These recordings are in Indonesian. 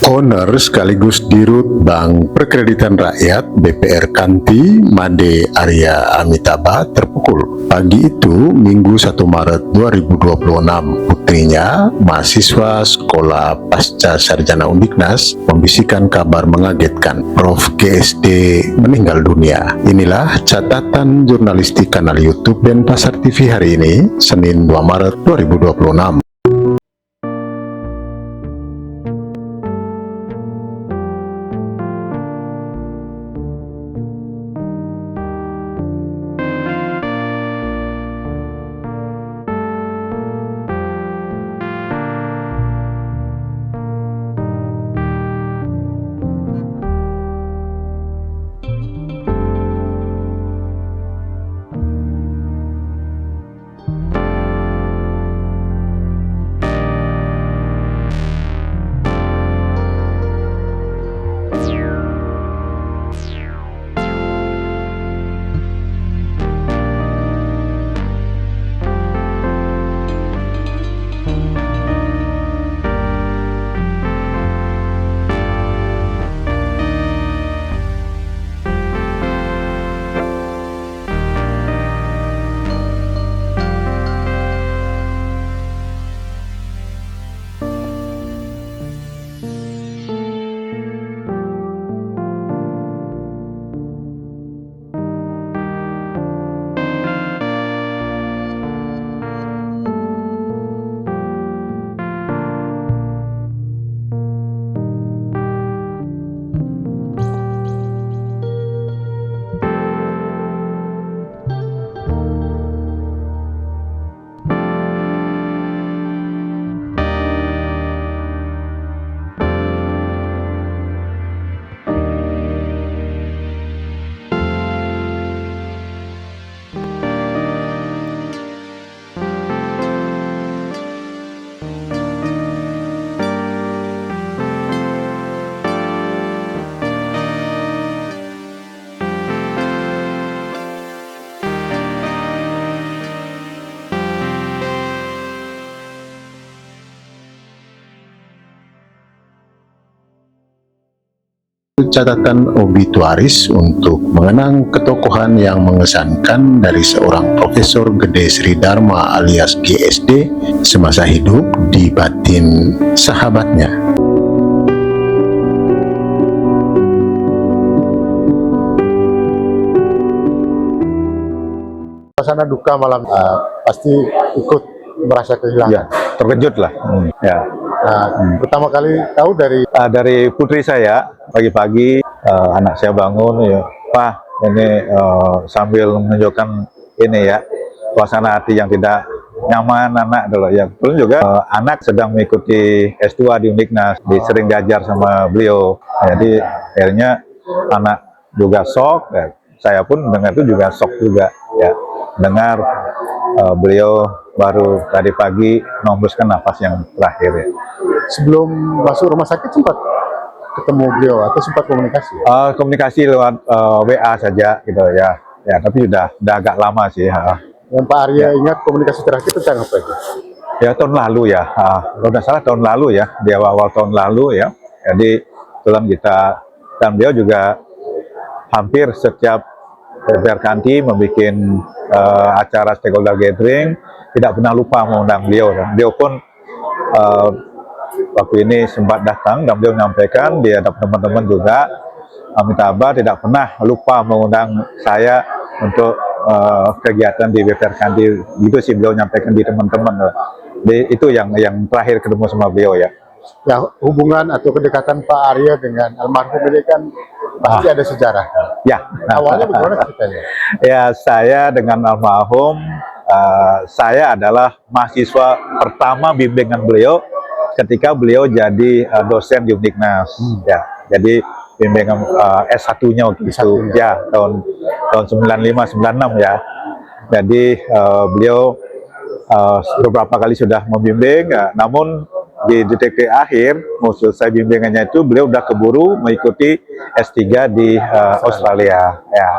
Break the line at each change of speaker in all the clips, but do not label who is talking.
Owner sekaligus Dirut Bank Perkreditan Rakyat BPR Kanti Made Arya Amitabha terpukul. Pagi itu Minggu 1 Maret 2026, putrinya, mahasiswa Sekolah Pasca Sarjana Undiknas, membisikkan kabar mengagetkan. Prof. GSD meninggal dunia. Inilah catatan jurnalistik kanal YouTube Denpasar TV hari ini, Senin 2 Maret 2026. Catatan obituaris untuk mengenang ketokohan yang mengesankan dari seorang Profesor Gede Sri Dharma alias GSD semasa hidup di batin sahabatnya.
Suasana duka malam pasti ikut merasa kehilangan.
Ya, terkejut lah. Ya.
Pertama kali tahu
Dari putri saya pagi-pagi, anak saya bangun, ya, Pak, ini sambil menunjukkan ini ya suasana hati yang tidak nyaman anak dulu ya. Belum juga anak sedang mengikuti S2 di Undiknas, sering diajar sama beliau. Jadi akhirnya anak juga shock. Ya. Saya pun dengar itu juga shock juga ya. Dengar beliau baru tadi pagi menghembuskan nafas yang terakhir ya.
sebelum masuk rumah sakit sempat ketemu beliau atau sempat komunikasi?
Komunikasi lewat WA saja gitu ya. Ya, tapi udah agak lama sih.
Yang Pak Arya ingat komunikasi terakhir tentang apa itu?
Ya tahun lalu ya. Kalau tidak salah tahun lalu ya, di awal tahun lalu ya. Jadi kebetulan kita dan beliau juga hampir setiap BPR Kanti membuat acara stakeholder gathering, tidak pernah lupa mengundang beliau. Beliau pun waktu ini sempat datang dan beliau menyampaikan di hadapan teman-teman juga, Amitabha tidak pernah lupa mengundang saya untuk kegiatan di BPR Kanti. Gitu sih beliau menyampaikan di teman-teman. Itu yang terakhir ketemu sama beliau ya.
Ya, hubungan atau kedekatan Pak Arya dengan almarhum ini kan pasti ada sejarah.
Ya.
Awalnya bagaimana ceritanya?
Ya, saya dengan almarhum, saya adalah mahasiswa pertama bimbingan beliau ketika beliau jadi dosen di Undiknas. Ya, jadi bimbingan S1-nya waktu itu ya tahun 95 96 ya. Jadi beliau beberapa kali sudah membimbing, namun di detik akhir mau selesai bimbingannya itu beliau udah keburu mengikuti S3 di Australia ya.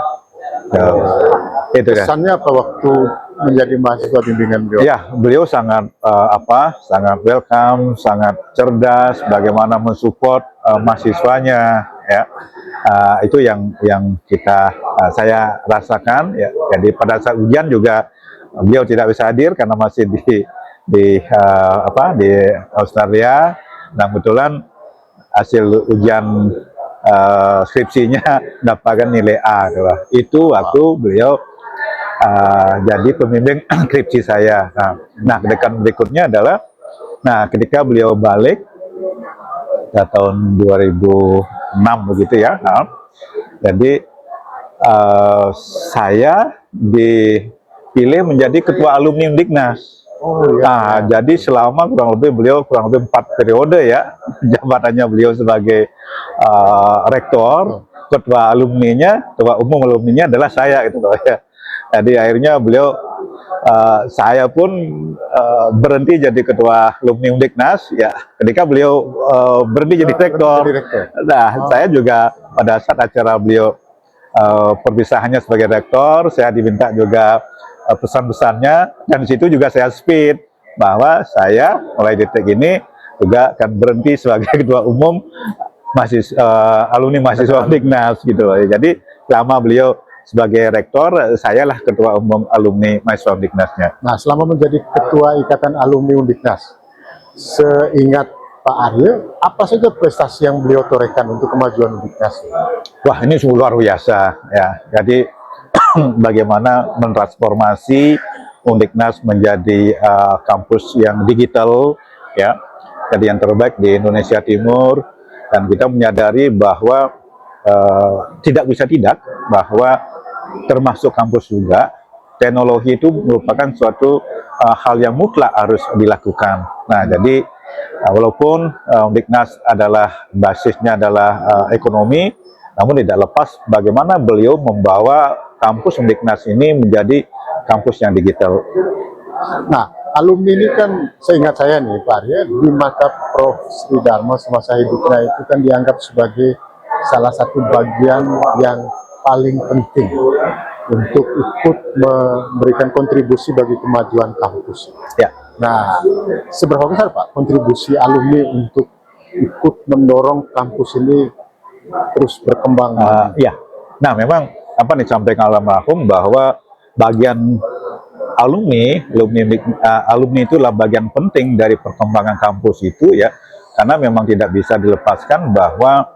Itu ya.
Kesannya apa waktu menjadi mahasiswa bimbingan beliau?
Ya, beliau sangat sangat welcome, sangat cerdas, bagaimana mensupport mahasiswanya, ya. Itu yang saya rasakan, ya. Jadi pada saat ujian juga beliau tidak bisa hadir karena masih di Australia. Dan kebetulan hasil ujian skripsinya dapatkan nilai A. Itu waktu beliau jadi pembimbing skripsi saya. Nah, dekan berikutnya adalah, ketika beliau balik tahun 2006 begitu ya. Jadi saya dipilih menjadi ketua alumni Undiknas. Jadi selama kurang lebih 4 periode ya jabatannya beliau sebagai rektor, ketua alumninya, ketua umum alumninya adalah saya gitu loh ya. Jadi akhirnya saya pun berhenti jadi ketua alumni Undiknas ya ketika beliau berhenti jadi rektor. Nah, saya juga pada saat acara beliau perpisahannya sebagai rektor, saya diminta juga pesan-pesannya, dan di situ juga saya speed bahwa saya mulai detik ini juga akan berhenti sebagai ketua umum alumni mahasiswa Undiknas gitu loh. Jadi selama beliau sebagai rektor, saya lah ketua umum alumni mahasiswa Undiknasnya.
Nah, selama menjadi ketua Ikatan Alumni Undiknas, seingat Pak Arya, apa saja prestasi yang beliau torehkan untuk kemajuan Undiknas?
Wah, ini sungguh luar biasa ya. Jadi bagaimana mentransformasi Undiknas menjadi kampus yang digital ya, jadi yang terbaik di Indonesia Timur. Dan kita menyadari bahwa tidak bisa tidak bahwa termasuk kampus juga teknologi itu merupakan suatu hal yang mutlak harus dilakukan. Nah, jadi walaupun Undiknas adalah basisnya adalah ekonomi, namun tidak lepas bagaimana beliau membawa kampus Undiknas ini menjadi kampus yang digital.
Nah, alumni ini kan, seingat saya nih Pak Arya, di mata Prof. Sri Dharma semasa hidupnya itu kan dianggap sebagai salah satu bagian yang paling penting untuk ikut memberikan kontribusi bagi kemajuan kampus.
Ya.
Nah, seberapa besar Pak kontribusi alumni untuk ikut mendorong kampus ini terus berkembang?
Ya, nah memang apa disampaikan almarhum bahwa bagian alumni itulah bagian penting dari perkembangan kampus itu ya, karena memang tidak bisa dilepaskan bahwa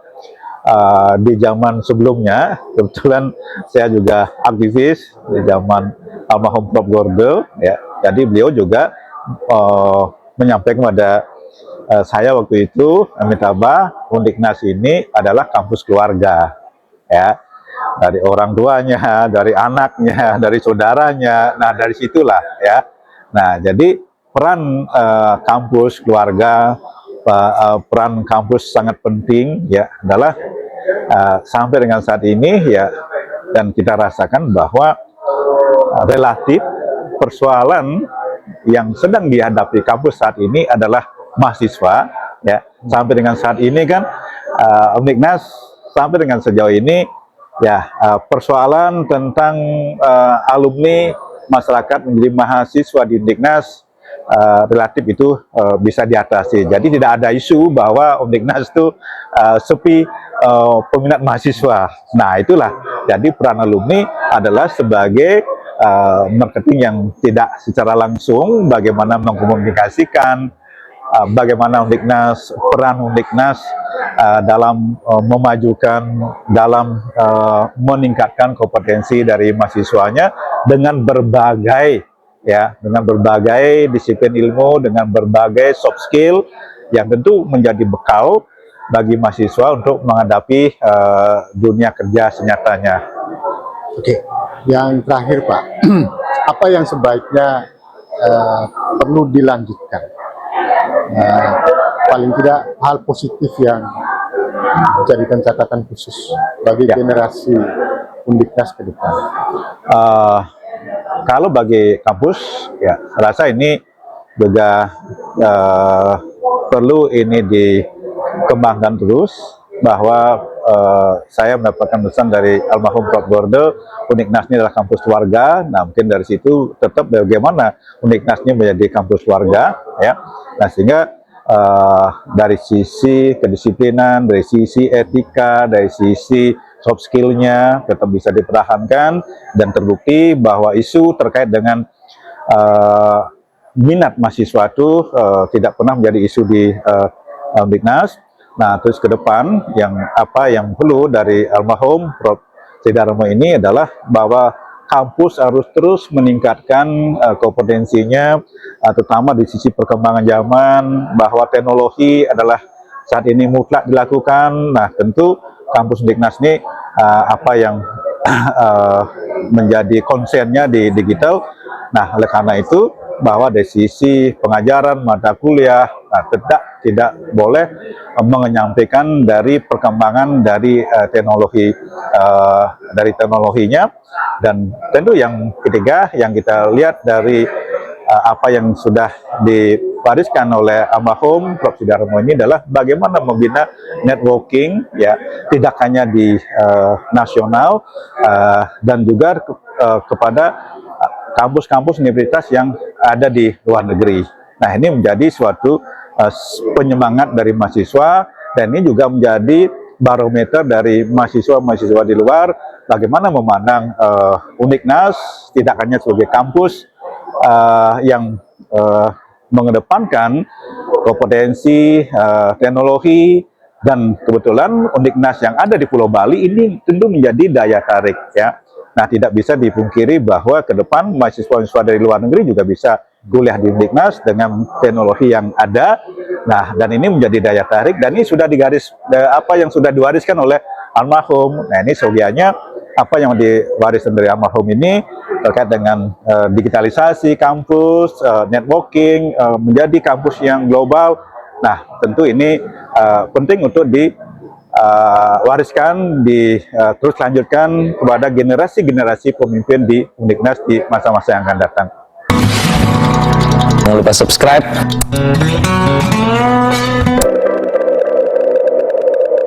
di zaman sebelumnya, kebetulan saya juga aktivis di zaman almarhum Prof. Gordel ya, jadi beliau juga menyampaikan kepada saya waktu itu, Amitabha, Undiknas ini adalah kampus keluarga ya, dari orang tuanya, dari anaknya, dari saudaranya. Nah, dari situlah ya. Nah, jadi peran kampus keluarga, peran kampus sangat penting ya, adalah sampai dengan saat ini ya, dan kita rasakan bahwa relatif persoalan yang sedang dihadapi kampus saat ini adalah mahasiswa ya. Sampai dengan saat ini kan Undiknas sampai dengan sejauh ini ya, persoalan tentang alumni masyarakat menjadi mahasiswa di Undiknas relatif itu bisa diatasi. Jadi tidak ada isu bahwa Undiknas itu sepi peminat mahasiswa. Nah, itulah jadi peran alumni adalah sebagai marketing yang tidak secara langsung, bagaimana mengkomunikasikan bagaimana Undiknas, peran Undiknas dalam memajukan, dalam meningkatkan kompetensi dari mahasiswanya dengan berbagai ya, dengan berbagai disiplin ilmu, dengan berbagai soft skill yang tentu menjadi bekal bagi mahasiswa untuk menghadapi dunia kerja senyatanya.
Oke, yang terakhir Pak, apa yang sebaiknya perlu dilanjutkan? Paling tidak hal positif yang menjadikan catatan khusus bagi generasi Undiknas ke depan.
Kalau bagi kampus, ya, rasa ini juga perlu ini dikembangkan terus, bahwa saya mendapatkan pesan dari almarhum Prof. Gorde, Uniknas ini adalah kampus warga. Nah, mungkin dari situ tetap bagaimana Uniknas ini menjadi kampus warga, ya. Nah, sehingga dari sisi kedisiplinan, dari sisi etika, dari sisi soft skill-nya tetap bisa dipertahankan, dan terbukti bahwa isu terkait dengan minat mahasiswa itu tidak pernah menjadi isu di Uniknas. Nah, terus ke depan yang perlu dari almarhum Prof. Sidarmo ini adalah bahwa kampus harus terus meningkatkan kompetensinya, terutama di sisi perkembangan zaman, bahwa teknologi adalah saat ini mutlak dilakukan. Nah, tentu kampus Uniknas ini apa yang menjadi konsennya di digital. Nah, oleh karena itu bahwa dari sisi pengajaran mata kuliah tidak boleh menyampaikan dari perkembangan dari teknologinya. Dan tentu yang ketiga yang kita lihat dari apa yang sudah diwariskan oleh almarhum Prof. Sidarmo ini adalah bagaimana membina networking, ya, tidak hanya di nasional dan juga kepada kampus-kampus universitas yang ada di luar negeri. Nah, ini menjadi suatu penyemangat dari mahasiswa, dan ini juga menjadi barometer dari mahasiswa-mahasiswa di luar bagaimana memandang Uniknas tidak hanya sebagai kampus yang mengedepankan kompetensi teknologi, dan kebetulan Uniknas yang ada di Pulau Bali ini tentu menjadi daya tarik, ya. Nah, tidak bisa dipungkiri bahwa ke depan mahasiswa-mahasiswa dari luar negeri juga bisa kuliah di Uniknas dengan teknologi yang ada. Nah, dan ini menjadi daya tarik, dan ini sudah apa yang sudah diwariskan oleh almarhum. Nah, ini seyogianya apa yang diwariskan dari almarhum ini terkait dengan digitalisasi kampus, networking, menjadi kampus yang global. Nah, tentu ini penting untuk wariskan, terus lanjutkan kepada generasi-generasi pemimpin di Uniknas di masa-masa yang akan datang.
Jangan lupa subscribe,